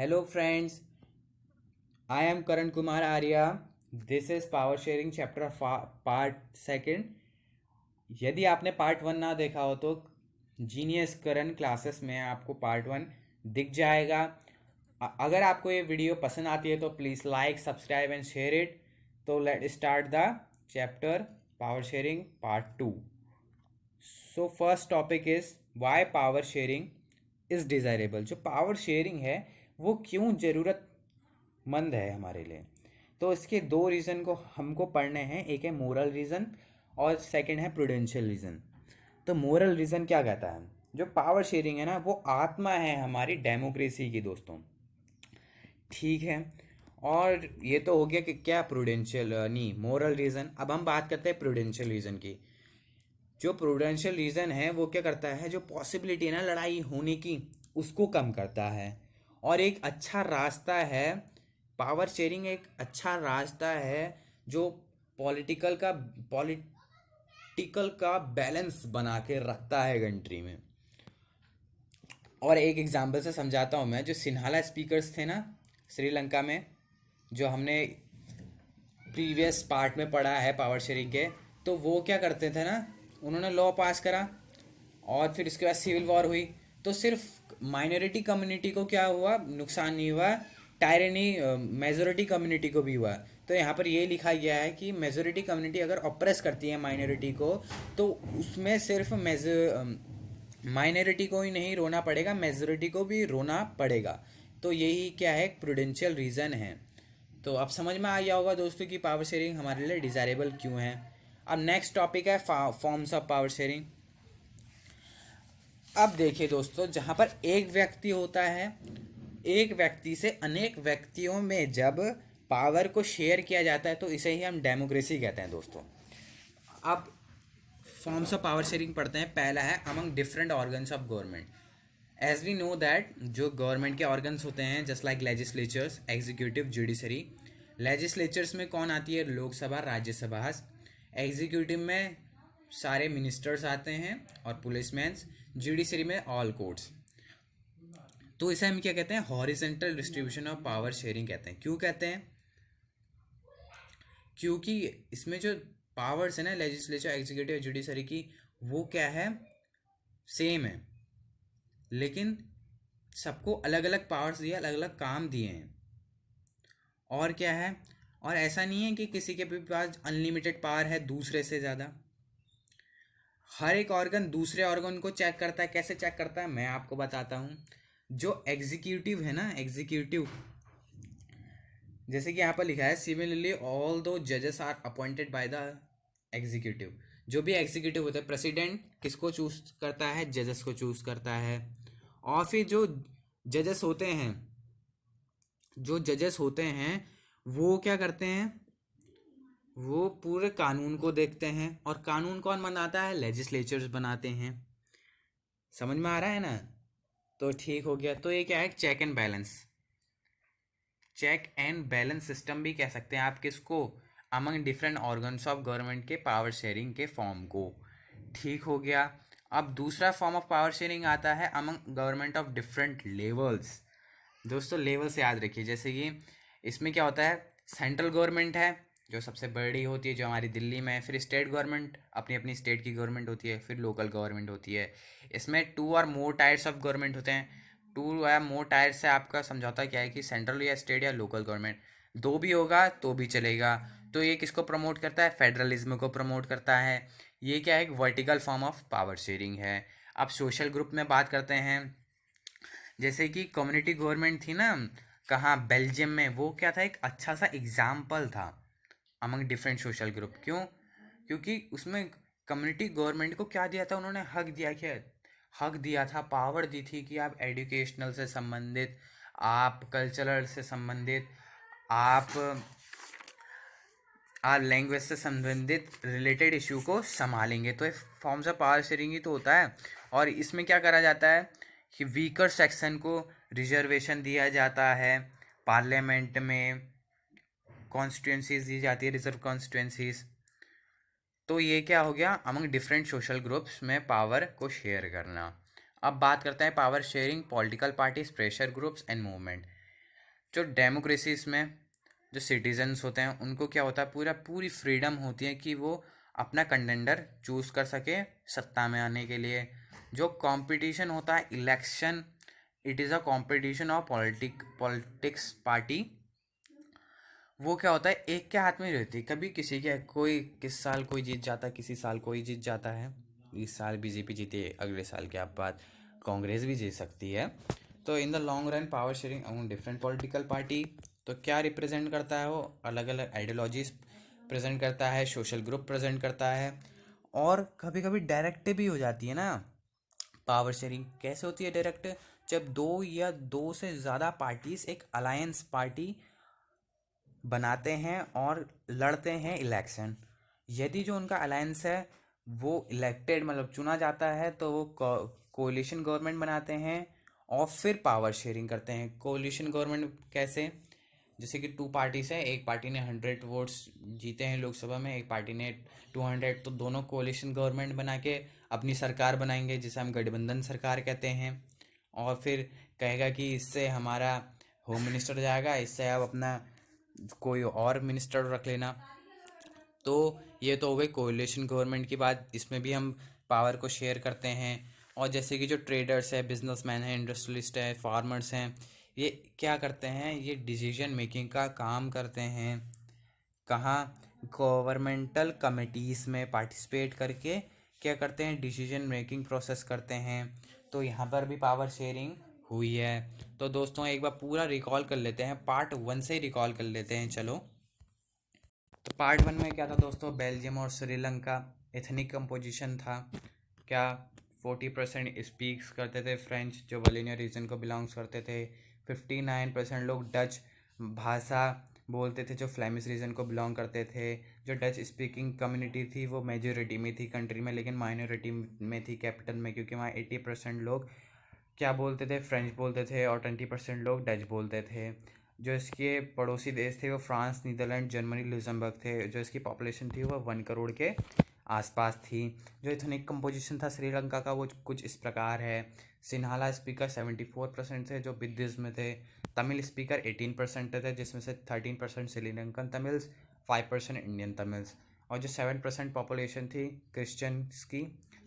Hello friends, I am Karan Kumar Arya. This is Power Sharing Chapter Part Second. यदि आपने part one ना देखा हो तो जीनियस करण क्लासेस में आपको पार्ट वन दिख जाएगा। अगर आपको ये वीडियो पसंद आती है तो please like subscribe and share it. तो let start the chapter power sharing part two. So first topic is why power sharing is desirable. जो पावर शेयरिंग है वो क्यों ज़रूरतमंद है हमारे लिए। तो इसके दो रीज़न को हमको पढ़ने हैं, एक है मोरल रीज़न और सेकंड है प्रूडेंशियल रीज़न। तो मोरल रीज़न क्या कहता है, जो पावर शेयरिंग है ना वो आत्मा है हमारी डेमोक्रेसी की दोस्तों, ठीक है। और ये तो हो गया कि क्या प्रूडेंशियल नहीं मोरल रीज़न। अब हम बात करते हैं प्रूडेंशियल रीज़न की। जो प्रूडेंशियल रीज़न है वो क्या करता है, जो पॉसिबिलिटी है ना लड़ाई होने की उसको कम करता है। और एक अच्छा रास्ता है, पावर शेयरिंग एक अच्छा रास्ता है जो पॉलिटिकल का बैलेंस बना के रखता है कंट्री में। और एक एग्जांपल से समझाता हूँ मैं। जो सिन्हाला स्पीकर्स थे ना श्रीलंका में, जो हमने प्रीवियस पार्ट में पढ़ा है पावर शेयरिंग के, तो वो क्या करते थे ना, उन्होंने लॉ पास करा और फिर इसके बाद सिविल वॉर हुई। तो सिर्फ माइनॉरिटी कम्युनिटी को क्या हुआ, नुकसान नहीं हुआ, टायरनी मेजोरिटी कम्युनिटी को भी हुआ। तो यहाँ पर ये लिखा गया है कि मेजोरिटी कम्युनिटी अगर ऑप्रेस करती है माइनॉरिटी को तो उसमें सिर्फ माइनॉरिटी को ही नहीं रोना पड़ेगा, मेजोरिटी को भी रोना पड़ेगा। तो यही क्या है, प्रूडेंशियल रीज़न है। तो अब समझ में आ गया होगा दोस्तों कि पावर शेयरिंग हमारे लिए डिज़ायरेबल क्यों है। अब नेक्स्ट टॉपिक है फॉर्म्स ऑफ पावर शेयरिंग। अब देखिए दोस्तों, जहाँ पर एक व्यक्ति होता है, एक व्यक्ति से अनेक व्यक्तियों में जब पावर को शेयर किया जाता है तो इसे ही हम डेमोक्रेसी कहते हैं दोस्तों। अब फॉर्म्स ऑफ पावर शेयरिंग पढ़ते हैं। पहला है among different organs of government. As we know that जो गवर्नमेंट के ऑर्गन्स होते हैं just like legislatures, executive, judiciary. Legislatures में कौन आती है, लोकसभा, राज्यसभा। एग्जीक्यूटिव में सारे मिनिस्टर्स आते हैं और पुलिसमैन्स। जुडिशरी में ऑल कोर्ट्स। तो इसे हम क्या कहते हैं, horizontal distribution of power sharing कहते हैं। क्यों कहते हैं, क्योंकि इसमें जो पावर्स है ना लेजिस्लेचर, एग्जीक्यूटिव, जुडिशरी की, वो क्या है, सेम है, लेकिन सबको अलग अलग पावर्स दिए, अलग अलग काम दिए हैं। और क्या है, और ऐसा नहीं है कि किसी के भी पास अनलिमिटेड पावर है दूसरे से ज़्यादा। हर एक ऑर्गन दूसरे ऑर्गन को चेक करता है। कैसे चेक करता है मैं आपको बताता हूँ। जो एग्जीक्यूटिव है ना, एग्जीक्यूटिव, जैसे कि यहाँ पर लिखा है सिमिलरली ऑल दो जजेस are appointed by the executive. जो भी एग्जीक्यूटिव होता है, प्रेसिडेंट किसको चूज करता है, जजेस को चूज करता है। और फिर जो जजेस होते हैं, जो जजेस होते हैं वो क्या करते हैं, वो पूरे कानून को देखते हैं। और कानून कौन बनाता है, लेजिस्लेचर्स बनाते हैं। समझ में आ रहा है ना। तो ठीक हो गया। तो ये क्या है, check and balance, check and balance system भी कह सकते हैं आप किसको, among different organs of government के पावर शेयरिंग के फॉर्म को। ठीक हो गया। अब दूसरा फॉर्म ऑफ पावर शेयरिंग आता है among government of different levels. दोस्तों लेवल्स याद रखिए। जैसे कि इसमें क्या होता है, सेंट्रल गवर्नमेंट है जो सबसे बड़ी होती है, जो हमारी दिल्ली में है। फिर स्टेट गवर्नमेंट, अपनी अपनी स्टेट की गवर्नमेंट होती है। फिर लोकल गवर्नमेंट होती है। इसमें टू और मोर टायर्स ऑफ गवर्नमेंट होते हैं। टू या मोर टायर से आपका समझौता क्या है कि सेंट्रल या स्टेट या लोकल गवर्नमेंट, दो भी होगा तो भी चलेगा। तो ये किसको प्रमोट करता है, फेडरलिज्म को प्रमोट करता है। ये क्या है, एक vertical form of power sharing है। अब सोशल ग्रुप में बात करते हैं। जैसे कि कम्युनिटी गवर्नमेंट थी ना, कहाँ, बेल्जियम में। वो क्या था, एक अच्छा सा एग्जाम्पल था अमंग डिफरेंट सोशल ग्रुप। क्यों, क्योंकि उसमें कम्युनिटी गवर्नमेंट को क्या दिया था, उन्होंने हक दिया, क्या हक दिया था, पावर दी थी कि आप एजुकेशनल से संबंधित, आप कल्चरल से संबंधित, आप लैंग्वेज से संबंधित रिलेटेड इशू को संभालेंगे। तो फॉर्म्स ऑफ पावर शेयरिंग ही तो होता है। और इसमें क्या करा जाता है कि वीकर सेक्शन को रिजर्वेशन दिया जाता है, पार्लियामेंट में कॉन्स्टिट्यूंसीज दी जाती है, रिजर्व कॉन्स्टिट्यूंसीज। तो ये क्या हो गया, अमंग डिफरेंट सोशल ग्रुप्स में पावर को शेयर करना। अब बात करते हैं power sharing, political parties, pressure groups and movement. जो डेमोक्रेसीज में जो सिटीजन्स होते हैं उनको क्या होता है, पूरी फ्रीडम होती है कि वो अपना कंटेंडर चूज़ कर सके सत्ता में आने के लिए। जो कंपटीशन होता है election, it is a competition of politics party. वो क्या होता है, एक के हाथ में ही रहती है, कभी किसी के, कोई किस साल कोई जीत जाता है, किसी साल कोई जीत जाता है। इस साल बीजेपी जीती, अगले साल क्या बात, कांग्रेस भी जीत सकती है। तो in the long run power sharing among different political party, तो क्या रिप्रेजेंट करता है वो, अलग अलग आइडियोलॉजीज प्रेजेंट करता है, सोशल ग्रुप प्रेजेंट करता है। और कभी कभी डायरेक्ट भी हो जाती है ना। पावर शेयरिंग कैसे होती है डायरेक्ट, जब दो या दो से ज़्यादा पार्टीज एक अलायंस पार्टी बनाते हैं और लड़ते हैं इलेक्शन। यदि जो उनका अलायंस है वो इलेक्टेड मतलब चुना जाता है, तो वो कोलिशन गवर्नमेंट बनाते हैं और फिर पावर शेयरिंग करते हैं। कोलिशन गवर्नमेंट कैसे, जैसे कि टू पार्टीज है, एक पार्टी ने 100 वोट्स जीते हैं लोकसभा में, एक पार्टी ने 200, तो दोनों कोलिशन गवर्नमेंट बना के अपनी सरकार बनाएंगे, जिसे हम गठबंधन सरकार कहते हैं। और फिर कहेगा कि इससे हमारा होम मिनिस्टर जाएगा, इससे आप अपना कोई और मिनिस्टर रख लेना। तो ये तो हो गई कोलिशन गवर्नमेंट की बात, इसमें भी हम पावर को शेयर करते हैं। और जैसे कि जो ट्रेडर्स है, बिजनेसमैन हैं, इंडस्ट्रियलिस्ट है, फार्मर्स हैं, ये क्या करते हैं, ये डिसीजन मेकिंग का काम करते हैं। कहाँ, गवर्नमेंटल कमिटीज़ में पार्टिसिपेट करके क्या करते हैं, डिसीजन मेकिंग प्रोसेस करते हैं। तो यहाँ पर भी पावर शेयरिंग हुई है। तो दोस्तों एक बार पूरा रिकॉल कर लेते हैं, पार्ट 1 से ही रिकॉल कर लेते हैं चलो। तो पार्ट 1 में क्या था दोस्तों, बेल्जियम और श्रीलंका एथनिक कंपोजिशन था। क्या 40% स्पीक्स करते थे फ्रेंच, जो वॉलोनिया रीजन को बिलोंग्स करते थे। 59% लोग डच भाषा बोलते थे, जो फ्लेमिश रीजन को बिलोंग करते थे। जो डच स्पीकिंग कम्युनिटी थी वो मेजोरिटी में थी कंट्री में, लेकिन माइनॉरिटी में थी कैपिटल में, क्योंकि वहाँ 80% लोग क्या बोलते थे, फ्रेंच बोलते थे, और 20% लोग डच बोलते थे। जो इसके पड़ोसी देश थे वो फ्रांस, नीदरलैंड, जर्मनी, लुक्समबर्ग थे। जो इसकी पॉपुलेशन थी वो 1 करोड़ के आसपास थी। जो इथनिक कंपोजिशन था श्रीलंका का वो कुछ इस प्रकार है। सिन्हाला स्पीकर 74% थे, जो बुद्धिज्म में थे। तमिल स्पीकर 18% थे, जिसमें से 13% श्रीलंकन तमिल्स, 5% इंडियन तमिल्स। और जो 7% पॉपुलेशन थी क्रिश्चियंस की,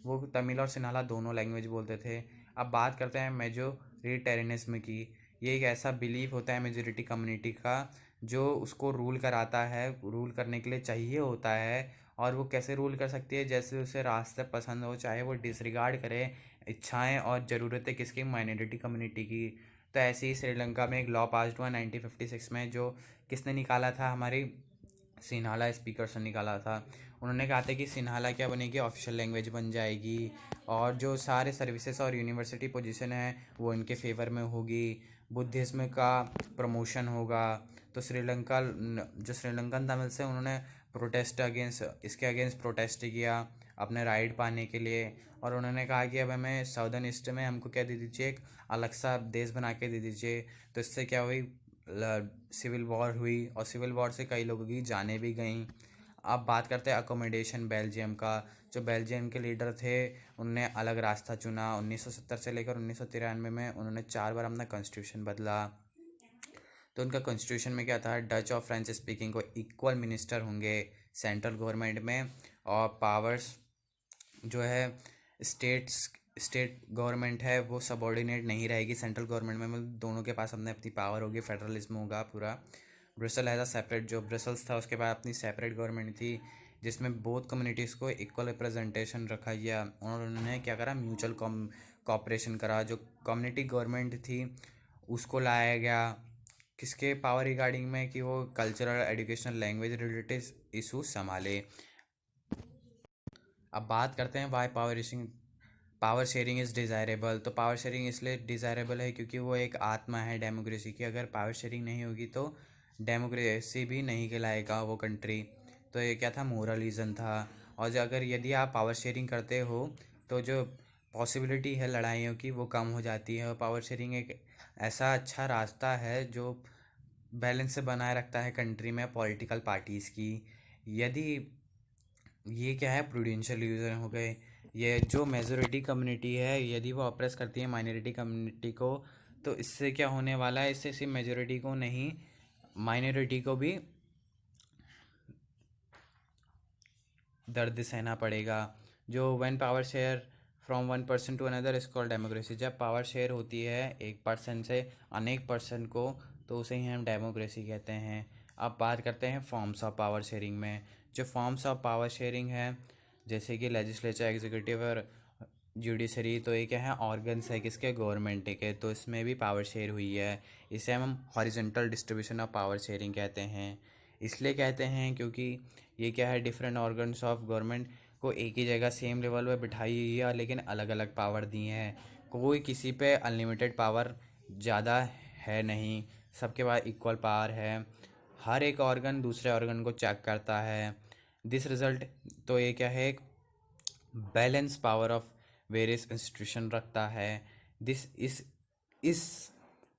वो तमिल और सिन्हाला दोनों लैंग्वेज बोलते थे। अब बात करते हैं मेजोरिटेरियनिज्म की। ये एक ऐसा बिलीव होता है मेजोरिटी कम्युनिटी का, जो उसको रूल कराता है, रूल करने के लिए चाहिए होता है। और वो कैसे रूल कर सकती है, जैसे उसे रास्ते पसंद हो, चाहे वो डिसरिगार्ड करे इच्छाएं और ज़रूरतें किसकी, माइनॉरिटी कम्युनिटी की। तो ऐसे ही श्रीलंका में एक लॉ पास हुआ 1956 में, जो किसने निकाला था, हमारी सिन्हाला स्पीकर्स ने निकाला था। उन्होंने कहा था कि सिन्हाला क्या बनेगी, ऑफिशियल लैंग्वेज बन जाएगी, और जो सारे सर्विसेज और यूनिवर्सिटी पोजीशन है वो इनके फेवर में होगी। बुद्धिज्म का प्रमोशन होगा। तो जो श्रीलंकन तमिल्स हैं उन्होंने प्रोटेस्ट अगेंस्ट, इसके अगेंस्ट प्रोटेस्ट किया अपने राइट पाने के लिए। और उन्होंने कहा कि अब हमें साउदर्न ईस्ट में हमको क्या दे दीजिए, एक अलग सा देश बना के दे दीजिए। तो इससे क्या हुई, सिविल वॉर हुई, और सिविल वॉर से कई लोगों की जानें भी गईं। अब बात करते हैं अकोमोडेशन बेल्जियम का। जो बेल्जियम के लीडर थे उनने अलग रास्ता चुना। 1970 से लेकर 1993 में उन्होंने 4 बार अपना कॉन्स्टिट्यूशन बदला। तो उनका कॉन्स्टिट्यूशन में क्या था, डच और फ्रेंच स्पीकिंग को इक्वल मिनिस्टर होंगे सेंट्रल गवर्नमेंट में। और पावर्स जो है स्टेट गवर्नमेंट है वो सबॉर्डिनेट नहीं रहेगी सेंट्रल गवर्नमेंट में, मतलब दोनों के पास अपने अपनी पावर होगी, फेडरलिज्म होगा पूरा। ब्रिसल एज अ सेपरेट, जो ब्रिसल्स था उसके बाद अपनी सेपरेट गवर्नमेंट थी, जिसमें बोथ कम्युनिटीज़ को इक्वल रिप्रेजेंटेशन रखा गया। और उन्होंने क्या करा, म्यूचुअल कॉपरेशन करा। जो कम्युनिटी गवर्नमेंट थी उसको लाया गया किसके पावर रिगार्डिंग में, कि वो cultural, educational, language related issues संभाले। अब बात करते हैं why power sharing is desirable. तो पावर शेयरिंग इसलिए डिज़ायरेबल है क्योंकि वो एक आत्मा है डेमोक्रेसी की। अगर पावर शेयरिंग नहीं होगी तो डेमोक्रेसी भी नहीं कहलाएगा वो कंट्री। तो ये क्या था, मोरल रीज़न था। और जो अगर यदि आप पावर शेयरिंग करते हो तो जो पॉसिबिलिटी है लड़ाइयों की वो कम हो जाती है। और पावर शेयरिंग एक ऐसा अच्छा रास्ता है जो बैलेंस से बनाए रखता है कंट्री में पॉलिटिकल पार्टीज़ की। यदि ये क्या है, प्रूडेंशियल यूज़र हो गए। ये जो मेजोरिटी कम्युनिटी है यदि वो अप्रेस करती है माइनॉरिटी कम्युनिटी को, तो इससे क्या होने वाला है, इससे सिर्फ मेजोरिटी को नहीं माइनॉरिटी को भी दर्द सहना पड़ेगा। जो one power share from one person to another is called democracy. जब पावर शेयर होती है एक पर्सन से अनेक पर्सन को, तो उसे ही हम डेमोक्रेसी कहते हैं। अब बात करते हैं फॉर्म्स ऑफ पावर शेयरिंग में। जो फॉर्म्स ऑफ पावर शेयरिंग है, जैसे कि लेजिस्लेचर, एग्जीक्यूटिव और जुडिशरी, तो ये क्या है, ऑर्गन्स है किसके, गवर्नमेंट के, तो इसमें भी पावर शेयर हुई है। इसे हम horizontal distribution of power sharing कहते हैं। इसलिए कहते हैं क्योंकि ये क्या है, डिफरेंट ऑर्गन्स ऑफ गवर्नमेंट को एक ही जगह सेम लेवल पे बिठाई हुई है, लेकिन अलग अलग पावर दी हैं। कोई किसी पे अनलिमिटेड पावर ज़्यादा है नहीं, सबके पास इक्वल पावर है। हर एक ऑर्गन दूसरे ऑर्गन को चेक करता है। दिस रिजल्ट, तो ये क्या है, एक balance power of various institution रखता है। दिस इस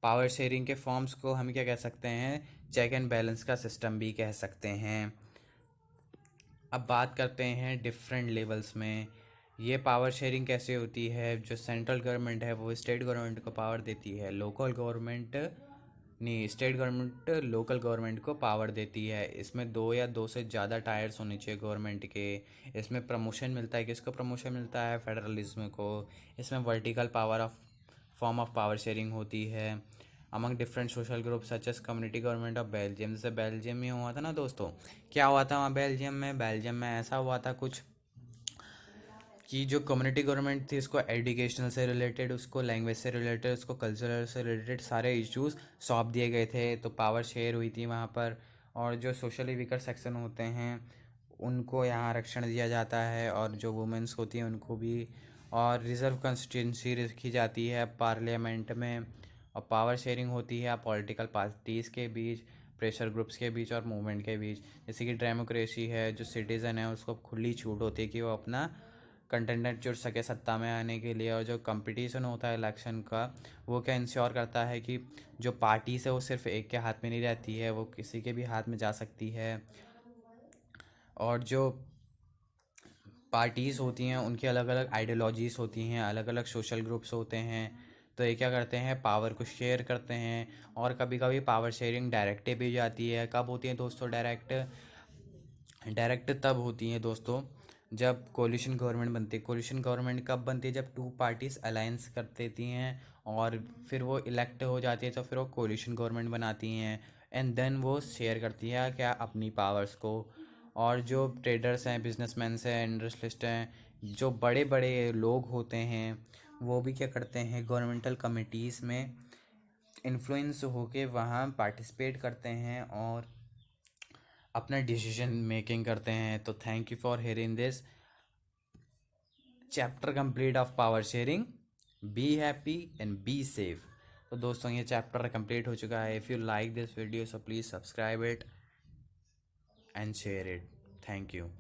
पावर शेयरिंग के फॉर्म्स को हम क्या कह सकते हैं, चेक एंड बैलेंस का सिस्टम भी कह सकते हैं। अब बात करते हैं डिफरेंट लेवल्स में ये पावर शेयरिंग कैसे होती है। जो सेंट्रल गवर्नमेंट है वो स्टेट गवर्नमेंट को पावर देती है, लोकल गवर्नमेंट नहीं, स्टेट गवर्नमेंट लोकल गवर्नमेंट को पावर देती है। इसमें दो या दो से ज़्यादा टायर्स होने चाहिए गवर्नमेंट के। इसमें प्रमोशन मिलता है, किसको प्रमोशन मिलता है, फेडरलिज्म को। इसमें vertical power of form of power sharing होती है among different social group such as community government of Belgium. जैसे बेल्जियम में हुआ था ना दोस्तों, क्या हुआ था वहाँ बेल्जियम में ऐसा हुआ था कुछ कि जो कम्युनिटी गवर्नमेंट थी उसको एजुकेशनल से रिलेटेड, उसको लैंग्वेज से रिलेटेड, उसको कल्चरल से रिलेटेड सारे इश्यूज सौंप दिए गए थे, तो पावर शेयर हुई थी वहाँ पर। और जो सोशली वीकर सेक्शन होते हैं उनको यहाँ आरक्षण दिया जाता है, और जो वुमेंस होती हैं उनको भी। और रिजर्व कंस्टिट्यूंसी रखी जाती है पार्लियामेंट में। और पावर शेयरिंग होती है पॉलिटिकल पार्टीज़ के बीच, प्रेशर ग्रुप्स के बीच और मूवमेंट के बीच। जैसे कि डेमोक्रेसी है, जो सिटीज़न है उसको खुली छूट होती है कि वो अपना कंटेंडेंट चुन सके सत्ता में आने के लिए। और जो कंपटीशन होता है इलेक्शन का, वो क्या इंश्योर करता है कि जो पार्टीज है वो सिर्फ एक के हाथ में नहीं रहती है, वो किसी के भी हाथ में जा सकती है। और जो पार्टीज़ होती हैं उनकी अलग अलग आइडियोलॉजीज़ होती हैं, अलग अलग सोशल ग्रुप्स होते हैं, तो ये क्या करते हैं, पावर को शेयर करते हैं। और कभी कभी पावर शेयरिंग डायरेक्ट भी हो जाती है। कब होती है दोस्तों डायरेक्ट? डायरेक्ट तब होती हैं दोस्तों जब कोलिशन गवर्नमेंट बनती है। कोलिशन गवर्नमेंट कब बनती है? जब टू पार्टीज अलायंस कर देती हैं और फिर वो इलेक्ट हो जाती है, तो फिर वो कोलिशन गवर्नमेंट बनाती हैं। एंड देन वो शेयर करती है क्या, अपनी पावर्स को। और जो ट्रेडर्स हैं, बिजनेसमैन हैं, इंडस्ट्रियलिस्ट हैं, जो बड़े बड़े लोग होते हैं, वो भी क्या करते हैं, गवर्नमेंटल कमिटीज़ में इन्फ्लुएंस होके वहाँ पार्टिसिपेट करते हैं और अपना डिसीजन मेकिंग करते हैं। तो thank you for hearing this chapter complete of power sharing. Be happy and be safe. तो दोस्तों ये चैप्टर कंप्लीट हो चुका है। If you like this video so please subscribe it and share it. Thank you.